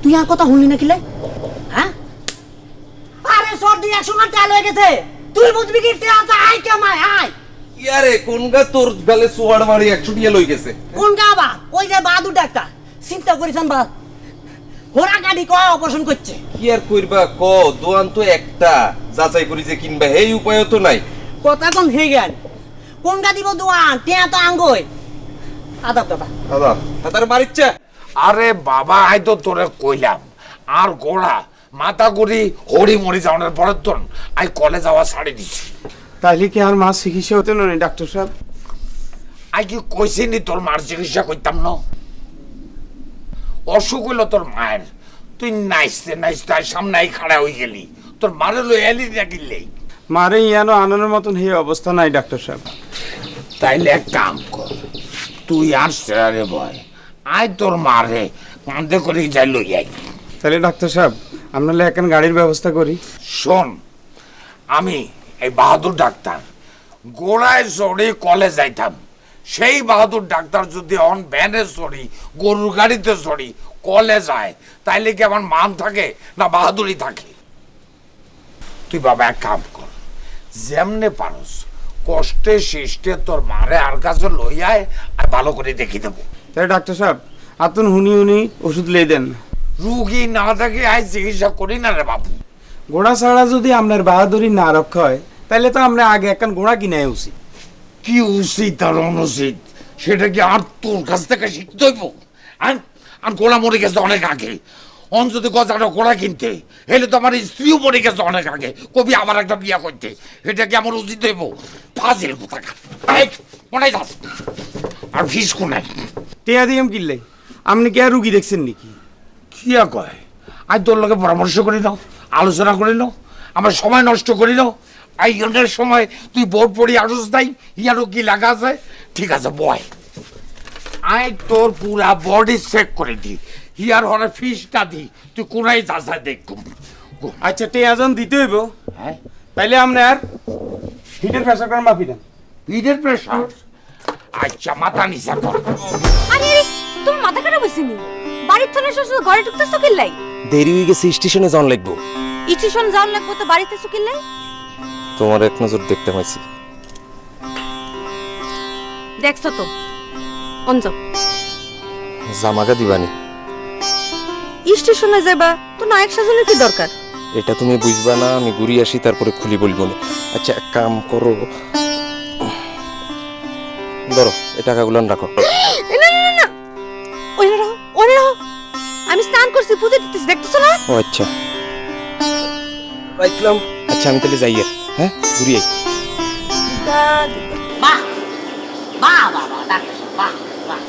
তুই আর কথা শুনলি না কিলে? হ্যাঁ আরে সর্দি 100 মান চাল হয়ে গেছে, তুই বুঝবি কি? আয় কামাই আয়। ইয়ারে কোনগা তোর গালে সোয়াড় মারি 100 টিয়া লই গেছে। কোন গাবা? ওই যে বাহাদুর ডাক্তার, চিন্তা করিস বা হোরা গাড়ি কয় অপারেশন করছে। কি আর কইরবা ক, দোয়ান তো একটা, যাচাই করি যে কিনবা এই উপায় তো নাই। কথা কম হয়ে গেল, কোন গা দিব দোয়ান টিয়া তো আঙ্গই আদাব দাদা। দাদা তার মারিচ্ছে। আরে বাবা আই তো তোরে কইলাম, আর গোড়া মাথা গুড়ি হরি মরি যাওয়ার পরে তোর আই কলে যাওয়া ছাড়ি দিছি। তাইলে কি আর মা চিকিৎসা হতে না ডাক্তার সাহেব? আই কি কইছি নি তোর মার চিকিৎসা করতাম না? অসুখ হইল তোর মায়ের, তুই নাইসতে নাইসতে সামনে আই খাড়া হয়ে গেলি, তোর মারে লই এলি না কিনলেই। মারে ইয়ানো আনানোর মতন হে অবস্থা নাই ডাক্তার সাহেব। তাইলে এক কাম কর, তুই আর সেরারে ভয় আয় তোর মারে কান্দে করে যাই লই আই। তাহলে ডাক্তার সাহেব আমরা এখন গাড়ির ব্যবস্থা করি। শোন, আমি এই বাহাদুর ডাক্তার গোড়ায় চড়ি কলে যাইতাম, সেই বাহাদুর ডাক্তার যদি অন ভ্যানে চড়ি গরুর গাড়িতে চড়ি কলে যায়, তাইলে কি আমার মান থাকে না বাহাদুরি থাকে? তুই বাবা এক কাম কর, যেমনে পারস কষ্টে শিষ্টে তোর মারে আর কাছে লই আয়, আর ভালো করে দেখি দেবো। তাহলে ডাক্তার সাহেব আতুন হুনি হুনি ওষুধ লে দেন। রুগী না থাকে আয় চিকিৎসা করি না রে বাবু। গোড়া ছাড়া যদি আপনার বাহাদুরি না রক্ষা হয় তাহলে তো আমরা আগে একখান গোড়া কিনে উচিত। কি উচিত আর অনুচিত সেটা কি আর তোর কাছ থেকে শিখতে হইব? আর গোড়া মরে গেছে অনেক আগে, অন যদি গজাটা গোড়া কিনতে হেলে তো আমার স্ত্রীও মরে গেছে অনেক আগে, কবি আবার একটা বিয়া করতে, এটা কি আমার উচিত হইব? ফাজিল কোথাকার, কোনায় যাস আর ফিস কোনায়? টেয়া দিয়াম কিনলে আপনি কি আর রুগী দেখছেন নাকি? কি আর কয়, আজ তোর লোকে পরামর্শ করি নাও, আলোচনা করি নাও, আমার সময় নষ্ট করি নাও। আইনের সময় তুই বোর্ড পড়ি আসস নাই, ইয়ারও কি লাগা আছে? ঠিক আছে বয়, আই তোর পুরা বডি চেক করে দি, ইয়ার হরে ফিসটা দি, তুই কোনায় যাস দেখুম। আচ্ছা টেয়া জন দিতে হইব, হ্যাঁ তাইলে আপনি আর হিটের প্রেসার করেন মাপি দেন। পিঠের প্রেশার? আচ্ছা মাথা নিচা কর। আরে আরে তুমি মাথা খারাপ হইছে নি? বাড়ির থেকে এসে শুধু ঘরে ঢুকতেছো কিল্লাই? দেরি হয়ে গেছে, স্টেশনে যাওয়ান লাগবো। স্টেশন যাওয়ার লাগবে তো বাড়িতে এসো কিল্লাই? তোমার এক নজর দেখতে পাইছি। দেখছো তো অঞ্জ জামাগা দিবানি? স্টেশনে যাবা তো নায়ক সাজানোর কি দরকার? এটা তুমি বুঝবা না, আমি ঘুরি আসি তারপরে খুলি বলবো না। আচ্ছা এক কাম করো, ধরো এই টাকাগুলো রাখো। না না না না, ওরে রাখো ওরে রাখো, আমি স্নান করছি পুজো দিতেছি, দেখতেছো না? ও আচ্ছা রাখলাম। আচ্ছা আমি তাহলে যাই আর, হ্যাঁ ঘুরি আই। বাহ বাহ বাহ বাহ ডাক্তার বাহ বাহ।